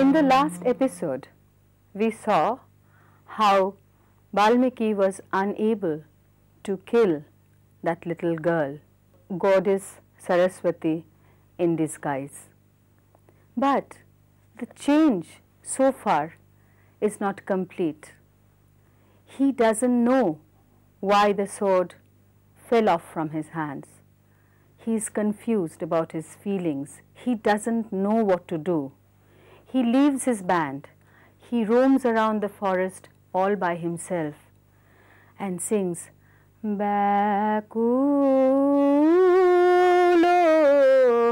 In the last episode, we saw how Balmiki was unable to kill that little girl, goddess Saraswati in disguise. But the change so far is not complete. He doesn't know why the sword fell off from his hands. He is confused about his feelings. He doesn't know what to do. He leaves his band. He roams around the forest all by himself and sings, "Bakulo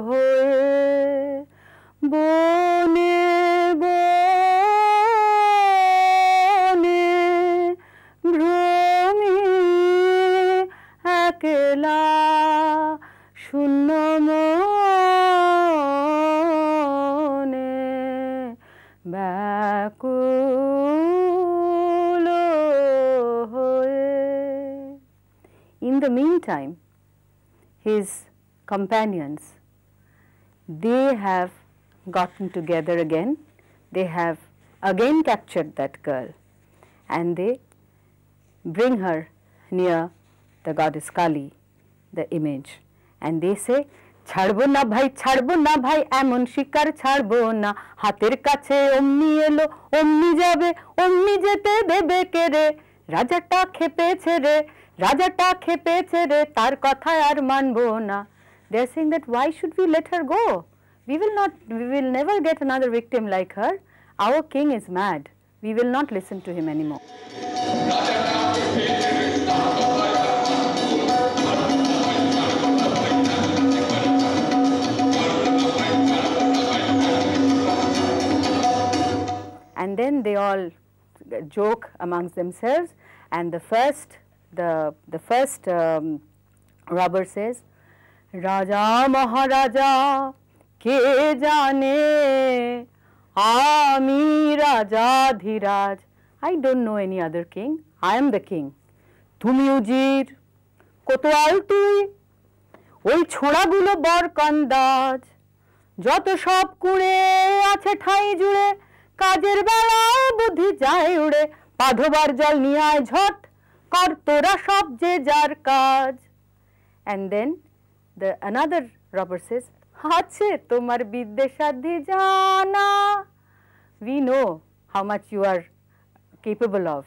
hoye bone bone bhromi ekela shunno mone bakulo hoye." In the meantime, his companions, they have gotten together again. They have again captured that girl and they bring her near the goddess Kali, the image, and they say, "ছাড়বো না ভাই এমন শিকার ছাড়বো না, হাতের কাছে অমনি এলো অমনি যাবে অমনি যেতে দেবে কে রে, রাজাটা খেপেছে রে তার কথায় আর মানবো না." They are saying that why should we let her go? We will never get another victim like her. Our king is mad. We will not listen to him anymore. And then they all joke amongst themselves, and the first robber says, "Raja Maharaja ke jane ami Raja Dhiraj." I don't know any other king. I am the king. Tumi ujir kotoal tui oi chhora gulo bor kandaj joto sob kure ache ঠাই জুড়ে কাজের বেলায় বুদ্ধি যায় উড়ে পাধবার জল নিয়ে আয় ঝট কর তোরা সব যে যার কাজ। And then another robber says, "আছে তোমার বিদ্যে সাধ্যি জানা, we know how much you are capable of,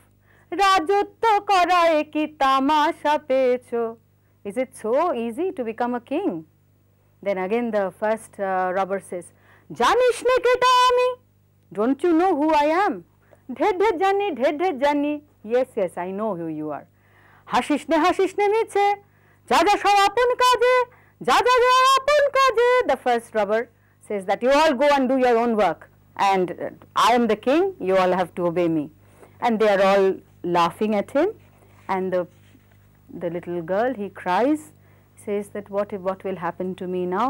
রাজত্ব করায় কি তামাশা পেয়েছো, is it so easy to become a king?" Then again the first robber says, "জানিস নে কেটা আমি, don't you know who I am? ঢের জানি, yes, I know who you are. হাসিস নে মিছে, যা সব আপন কাজে, যা আপন কাজে." The first robber says that you all go and do your own work, and I am the king, you all have to obey me. And they are all laughing at him, and the little girl, he cries, says that what will happen to me now,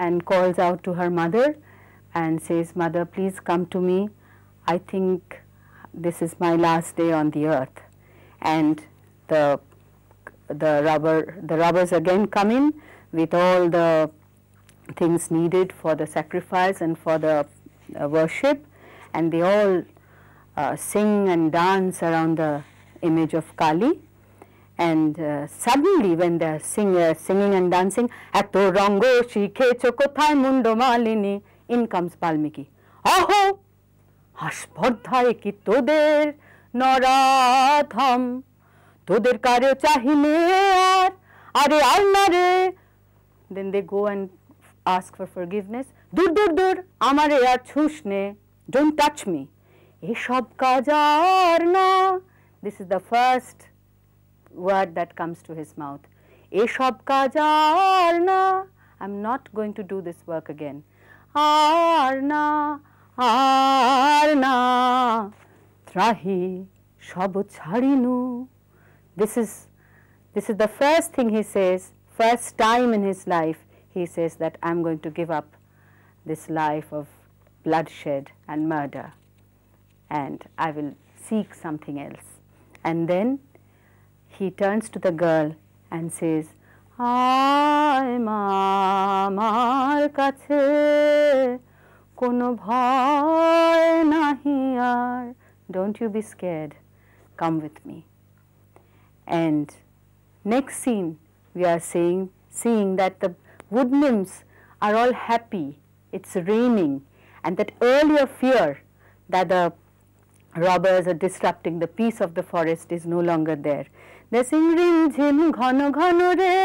and calls out to her mother and says, "Mother, please come to me. I think this is my last day on the earth." And the robbers again come in with all the things needed for the sacrifice and for the worship, and they all sing and dance around the image of Kali. And suddenly when they are singing and dancing, "Eto rongo shikhecho kothay mundo malini," in comes Balmiki. "Aho হাসপর্ধায় কি তোদের নরাধম, তোদের কারো চাহিনে আরে আল্লাহ রে." Then they go and ask for forgiveness. দূর আমারে আর ছুঁস নে, don't touch me, এসব কাজ আর না. This is the first word that comes to his mouth. এসব কাজ আর না, I'm not going to do this work again. আর না ত্রাহি সব ছাড়িনু. This is the first thing he says, first time in his life he says that I'm going to give up this life of bloodshed and murder, and I will seek something else. And then he turns to the girl and says, "Ay ma amar kache কোনো ভয় নাহি আর, don't you be scared, come with me. And next scene we are seeing that the wood nymphs are all happy, it's raining, and that earlier fear that the robbers are disrupting the peace of the forest is no longer there. They sing rin jhin ghano ghano re,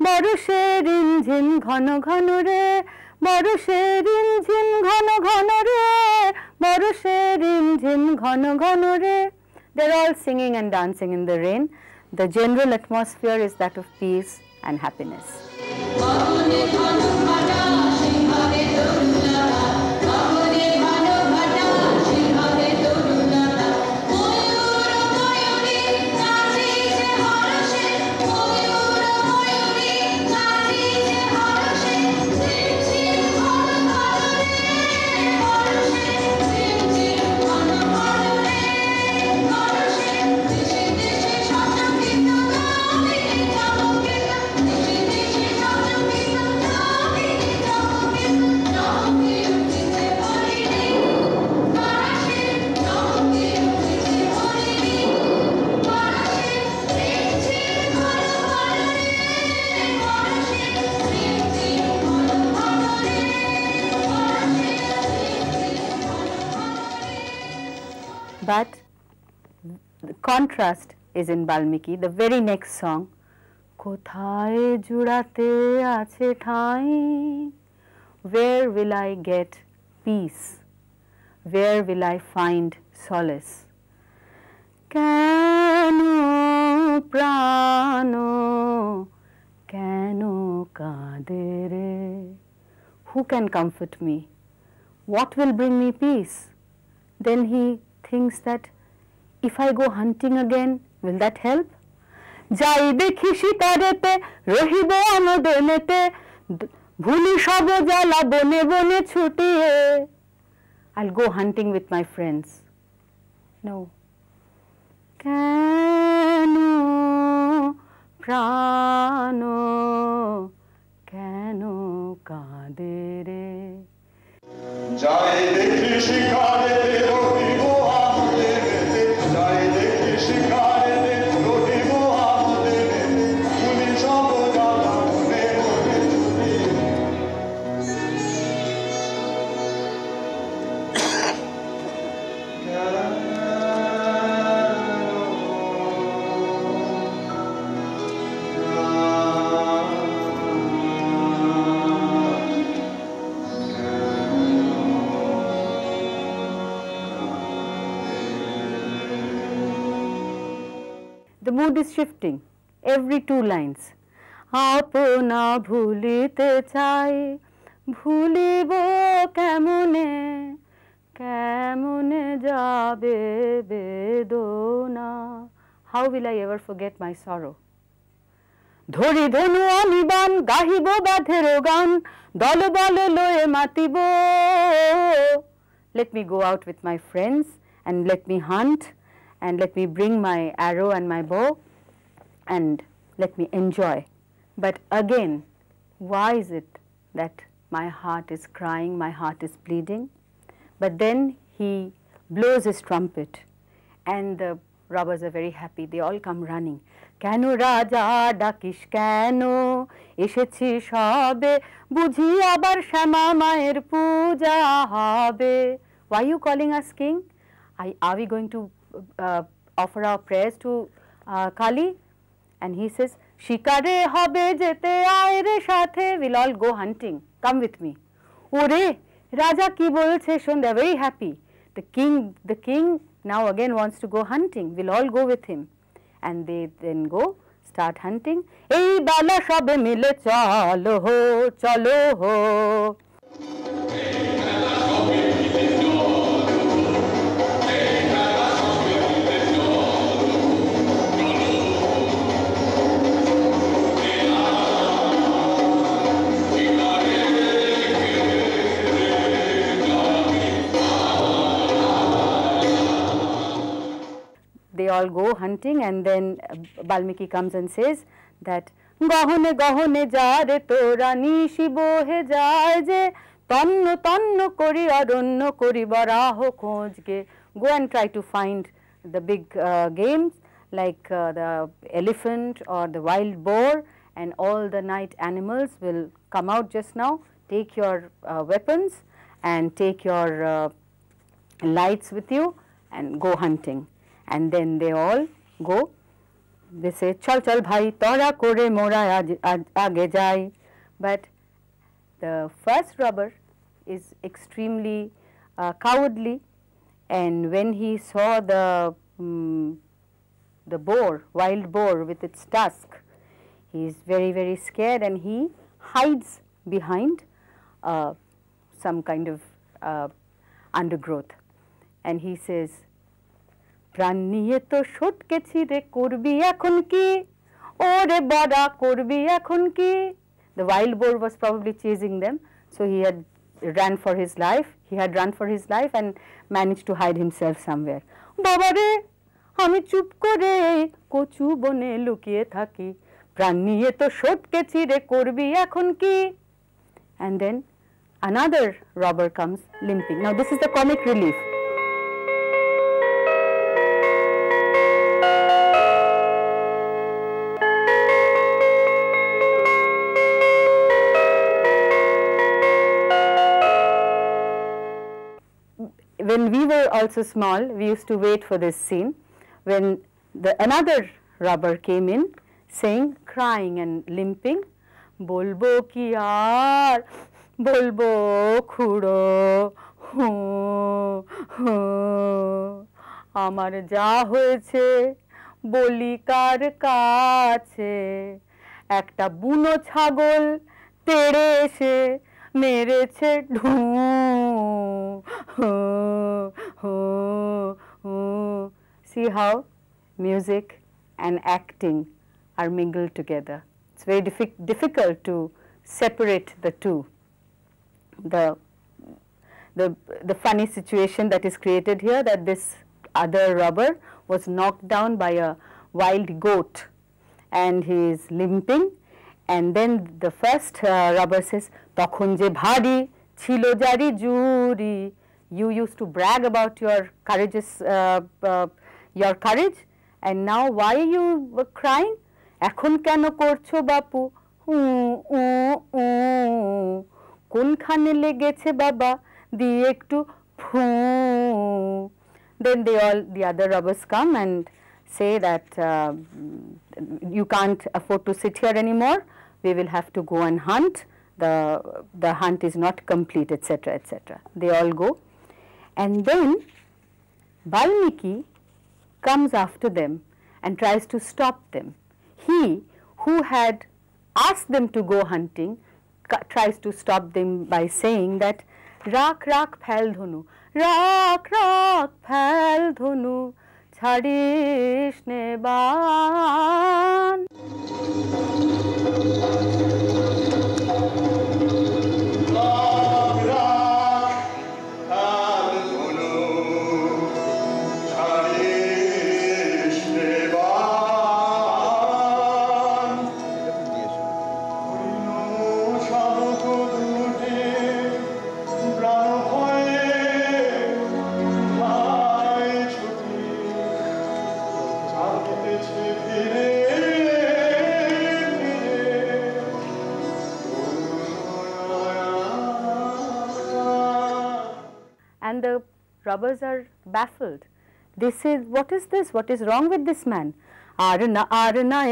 boroshe rin jhin ghano ghano re, boroshe rin jhin ghano ghano re, boroshe rin jhin ghano ghano re. They're all singing and dancing in the rain. The general atmosphere is that of peace and happiness. But the contrast is in Balmiki, the very next song. Kothaye jurate ache thai, where will I get peace? Where will I find solace? Keno prano, keno kadere. Who can comfort me? What will bring me peace? Then he thinks that if I go hunting again, will that help? Jai dekhi shikarete, rohibo amodenete, bhuli shabo jala bone bone chutiye. I'll go hunting with my friends. No. Keno prano, keno kadere. Jai dekhi shikarete, rohibo amodenete, jai dekhi shikarete, rohibo amodenete, bhuli shabo jala bone bone chutiye. The mood is shifting every two lines. Apona bhulite chai, bhulibo kemone, kemone jabe bedona. How will I ever forget my sorrow? Dhori dhonu aniban, gahibo badhero gan, dolo bolo loye matibo. Let me go out with my friends and let me hunt. And let me bring my arrow and my bow and let me enjoy. But again, why is it that my heart is crying, my heart is bleeding? But then he blows his trumpet and the robbers are very happy. They all come running. Keno raja dakish keno, eshechi shobe, bujhi abar shama maer puja hobe. Why are you calling us king? Are we going to offer our prayers to Kali? And he says, Shikare hobe jete aire shathe, we'll all go hunting, come with me. Ore, Raja ki bolche shon, they're very happy. The king now again wants to go hunting, we'll all go with him. And they then go, start hunting. Ei bala shobe mile chalo ho, chalo ho. They all go hunting and then Balmiki comes and says that Gahone gahone jare tora nishi bohe jaye je তন্ন তন্ন করি অরণ্য করি বরাহ খোঁজ গে. Go and try to find the big games like the elephant or the wild boar, and all the night animals will come out just now. Take your weapons and take your lights with you and go hunting. And then they all go. They say, chal chal bhai tora kore mora aage jai. But the first robber is extremely cowardly, and when he saw the boar, wild boar with its tusk, he is very, very scared, and he hides behind some kind of undergrowth, and he says, প্রাণ নিয়ে তো সটকেছি রে করবি এখন কি ওরে বড়া করবি এখন কি. The wild boar was probably chasing them, so he had run for his life. He had run for his life and managed to hide himself somewhere. বাবা রে আমি চুপ করে কচু বনে লুকিয়ে থাকি প্রাণ নিয়ে তো সটকেছি রে করবি এখন কি. And then another robber comes limping. Now this is the comic relief. When we were also small, we used to wait for this scene when another robber came in saying, crying and limping, bolbo ki yaar, bolbo khudo, ho, ho, amar ja hoyeche, boli kar kache, ekta buno chhagol তেড়ে এসে মেরেছে ঢু. See how music and acting are mingled together. It's very difficult to separate the two. The funny situation that is created here, that this other robber was knocked down by a wild goat and he is limping, and then the first robber says, তখন যে ভারী ছিল জারি জুরি. You used to brag about your courage, and now why are you crying? এখন কেন করছো বাপু কোনখানে লেগেছে বাবা দিয়ে একটু ফু. Then the other robbers come and say that you can't afford to sit here anymore, we will have to go and hunt, the hunt is not complete, etc., etc. They all go, and then Balmiki comes after them and tries to stop them. He who had asked them to go hunting tries to stop them by saying that rak rak phel dhonu, rak rak phel dhonu, chhadish ne ban. And the robbers are baffled. They say, what is this? What is wrong with this man? Ar na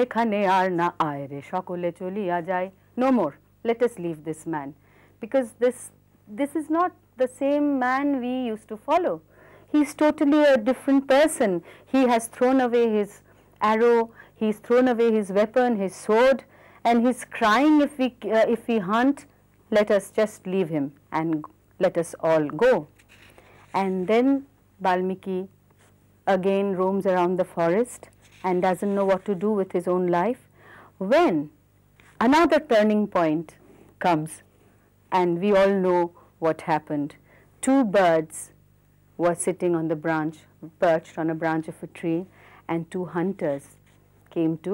ekhane ar na aye re shokole choliya jay. No more. Let us leave this man, because this is not the same man we used to follow. He is totally a different person. He has thrown away his arrow. He has thrown away his weapon, his sword, and he is crying, if we hunt, let us just leave him and let us all go. And then Balmiki again roams around the forest and doesn't know what to do with his own life, when another turning point comes, and we all know what happened. Two birds were sitting on the branch, perched on a branch of a tree, and two hunters came to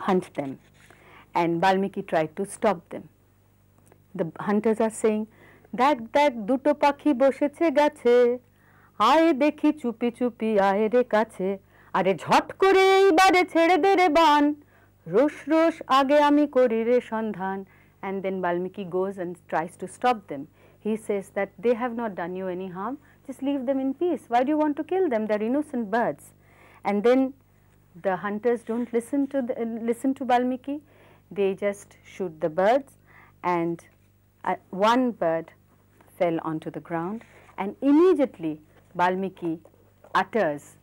hunt them, and Balmiki tried to stop them. The hunters are saying, "Dak dak duto pakhi bosheche gache, aye dekhi chupi chupi aye re kache, are jhot kore eibare chhede de re ban, rosh rosh age ami kori re sandhan." And then Balmiki goes and tries to stop them. He says that they have not done you any harm, just leave them in peace. Why do you want to kill them? They are innocent birds. And then the hunters don't listen to Balmiki. They just shoot the birds, and one bird fell onto the ground, and immediately Balmiki utters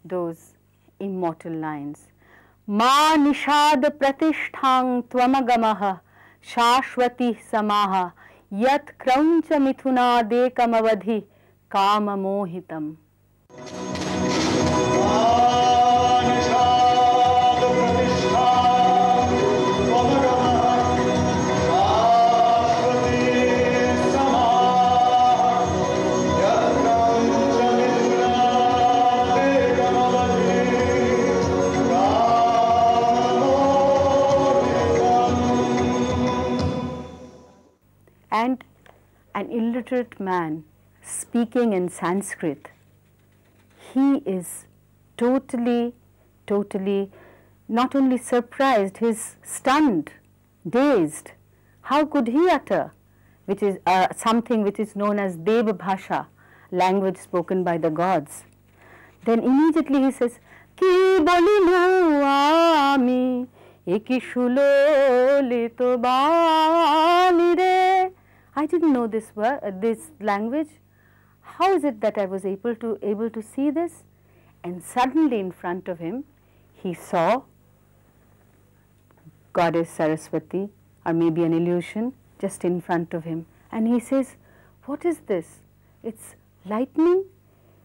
those immortal lines. Ma nishad pratisthang tvamagamaha shashwati samaha yat krauncha mithuna dekamavadhi kama mohitam. And an illiterate man speaking in Sanskrit, he is totally not only surprised, he is stunned, dazed. How could he utter, which is something which is known as Deva Bhasha, language spoken by the gods? Then immediately he says, Ki bolilu ami eki shulolito bani re. I didn't know this word, this language. How is it that I was able to see this? And suddenly in front of him, he saw Goddess Saraswati, or maybe an illusion, just in front of him. And he says, what is this? It's lightning?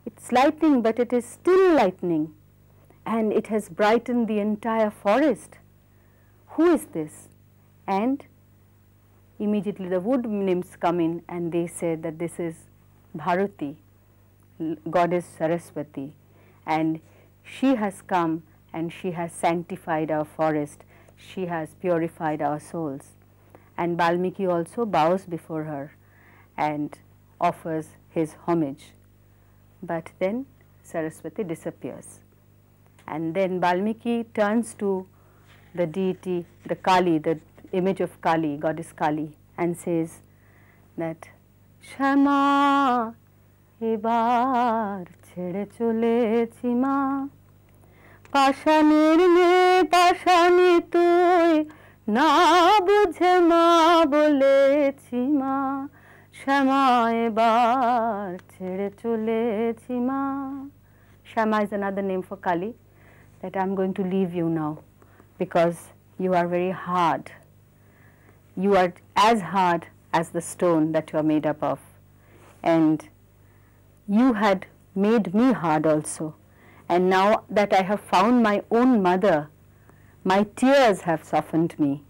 It's lightning, but it is still lightning. And it has brightened the entire forest. Who is this? And immediately the wood nymphs come in and they say that this is Bharati, Goddess Saraswati, and she has come and she has sanctified our forest, she has purified our souls. And Balmiki also bows before her and offers his homage. But then Saraswati disappears. And then Balmiki turns to the deity, the Kali, the image of Kali, Goddess Kali, and says that Shama ebar chhede cholechi ma, pashanir me pashani tui na bujhe ma bolechi ma, Shama ebar chhede cholechi ma. Shama is another name for Kali, that I am going to leave you now because you are very hard. You are as hard as the stone that you are made up of, and you had made me hard also, and now that I have found my own mother, my tears have softened me.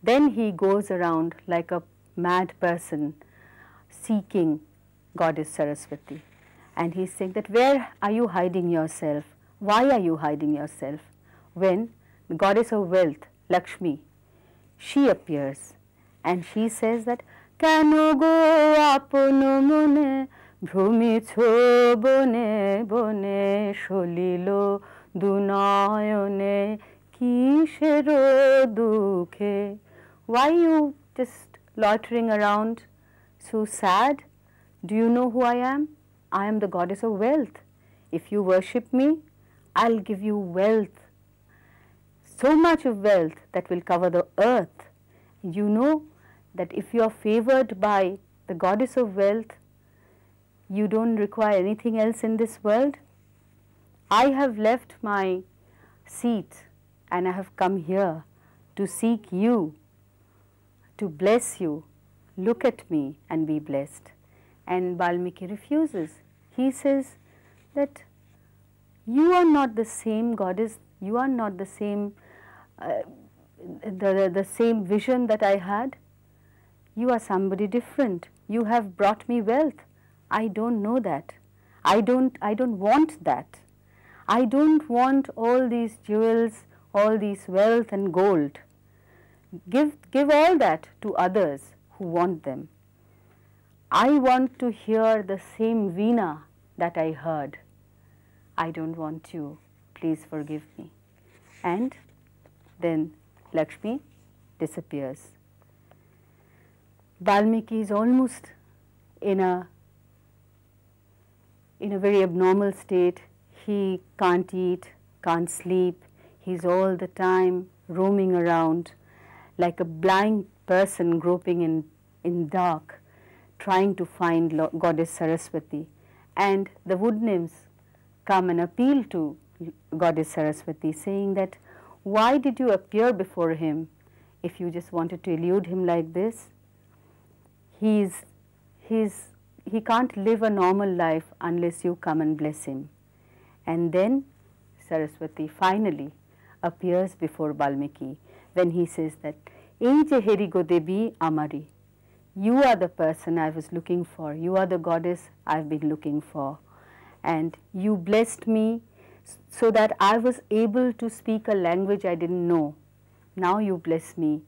Then he goes around like a mad person seeking Goddess Saraswati, and he's saying that, where are you hiding yourself? Why are you hiding yourself? When the Goddess of Wealth, Lakshmi, she appears and she says that, Kano go apono mone bhumi cho bone bone sholilo dunayone kishero dukhe. Why you just loitering around so sad? Do you know who I am? I am the Goddess of Wealth. If you worship me, I'll give you wealth, so much of wealth that will cover the earth. You know that if you are favored by the Goddess of Wealth, you don't require anything else in this world. I have left my seat and I have come here to seek you, to bless you. Look at me and be blessed. And Balmiki refuses. He says that you are not the same goddess, you are not the same, the same vision that I had. You are somebody different. You have brought me wealth. I don't know that. I don't want that. I don't want all these jewels, all these wealth and gold. Give all that to others who want them. I want to hear the same veena that I heard. I don't want you. Please forgive me. And then Lakshmi disappears. Balmiki is almost in a very abnormal state. He can't eat, can't sleep. He's all the time roaming around like a blind person groping in dark, trying to find Goddess Saraswati. And the wood nymphs come and appeal to Goddess Saraswati, saying that, why did you appear before him if you just wanted to elude him like this? He can't live a normal life unless you come and bless him. And then Saraswati finally appears before Balmiki when he says that, "Ei je heri go debi amari." You are the person I was looking for. You are the goddess I've been looking for. And you blessed me so that I was able to speak a language I didn't know. Now you bless me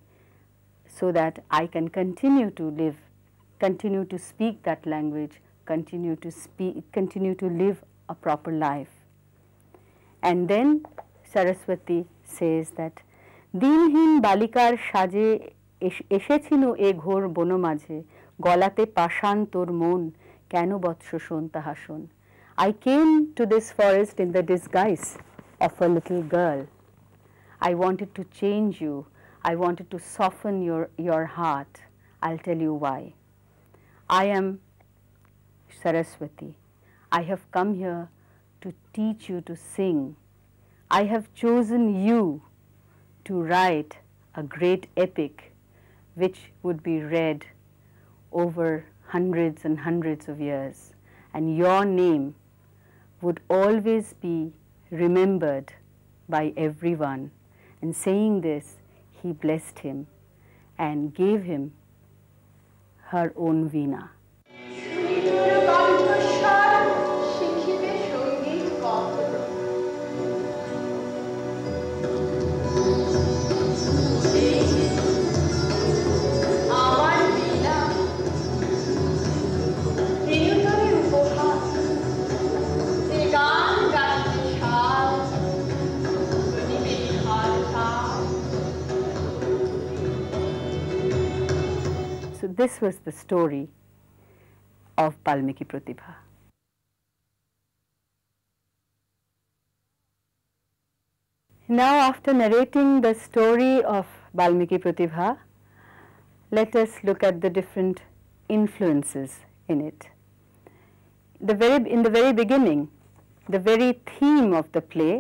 so that I can continue to live, continue to speak that language, continue to live a proper life. And then Saraswati says that, "Dinhin balikar saje এসেছিল এ ঘোর বন মাঝে গলাতে পাষাণ তোর মন কেন বৎস শোন তাহা শোন." I came to this forest in the disguise of a little girl. I wanted to change you. I wanted to soften your heart. I'll tell you why. I am Saraswati. I have come here to teach you to sing. I have chosen you to write a great epic which would be read over hundreds and hundreds of years, and your name would always be remembered by everyone. And saying this, he blessed him and gave him her own veena. So this was the story of Balmiki Pratibha. Now, after narrating the story of Balmiki Pratibha, let us look at the different influences in it. In the very beginning, the very theme of the play,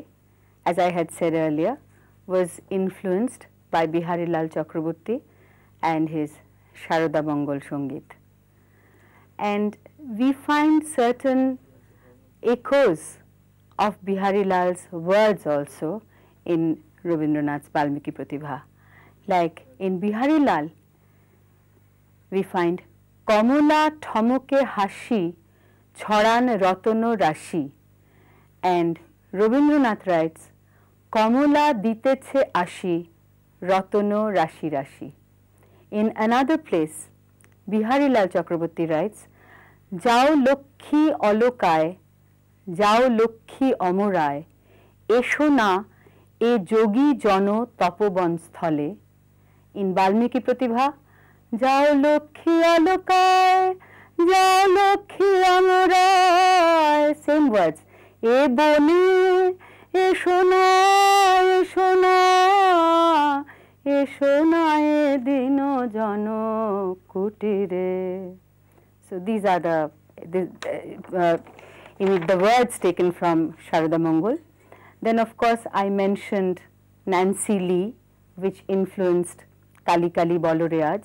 as I had said earlier, was influenced by Bihari Lal Chakraborty and his Sharada Mongol Sangeet. And we find certain echoes of Bihari Lal's words also in Rabindranath's Balmiki Pratibha. Like in Bihari Lal, we find Kamola Thomoke Hashi Choran Ratono Rashi, and Rabindranath writes Kamola Diteche Ashi Ratono Rashi Rashi. In another place, Bihari Lal Chakraborty writes, "Jao Lokhi Olokaye, Jao Lokhi Omoraye, Esho na e jogi jono tapobon sthale." In Balmiki Pratibha, "Jao Lokhi Olokaye, Jao Lokhi Omoraye." Same words. E bone, esho na, esho na. So these are the words taken from Sharada Mongol. Then of course I mentioned Nancy Lee, which influenced Kali Kali Bolo Riyaj.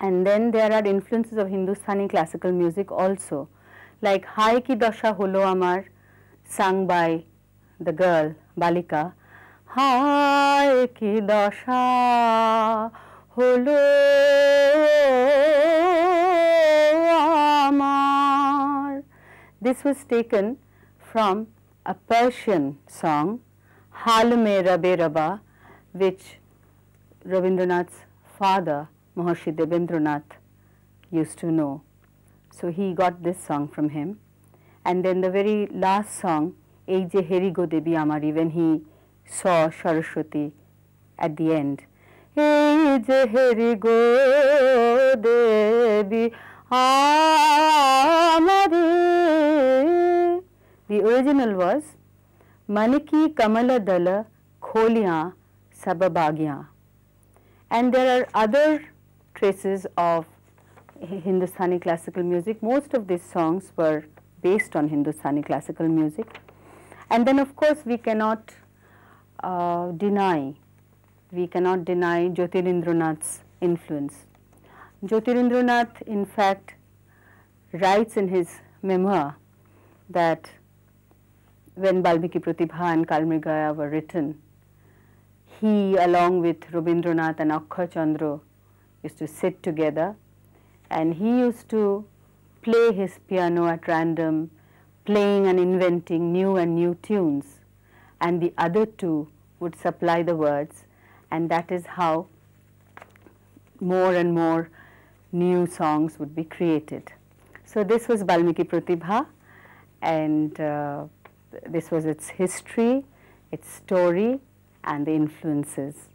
And then there are influences of Hindustani classical music also, like Hai Ki Dasha Holo Amar, sung by the girl Balika. Hai Ki Dasha Holo Amar. This was taken from a Persian song, Hal Mein Rabe Raba, which Rabindranath's father, Maharshi Debendranath, used to know. So he got this song from him. And then the very last song, Ei Je Heri Go Debi Amari, when he saw Saraswati at the end. Ei Je Heri Go Debi Amari. The original was Maniki Kamala Dala Kholiyan Sababagyan. And there are other traces of Hindustani classical music. Most of these songs were based on Hindustani classical music. And then of course we cannot deny Jyotirindranath's influence. Jyotirindranath in fact writes in his memoir that when Balmiki Pratibha and Kalmrigaya were written, he along with Rabindranath and Akshay Chandra used to sit together, and he used to play his piano at random, playing and inventing new and new tunes, and the other two would supply the words, and that is how more and more new songs would be created. So this was Balmiki Pratibha, and this was its history, its story, and the influences.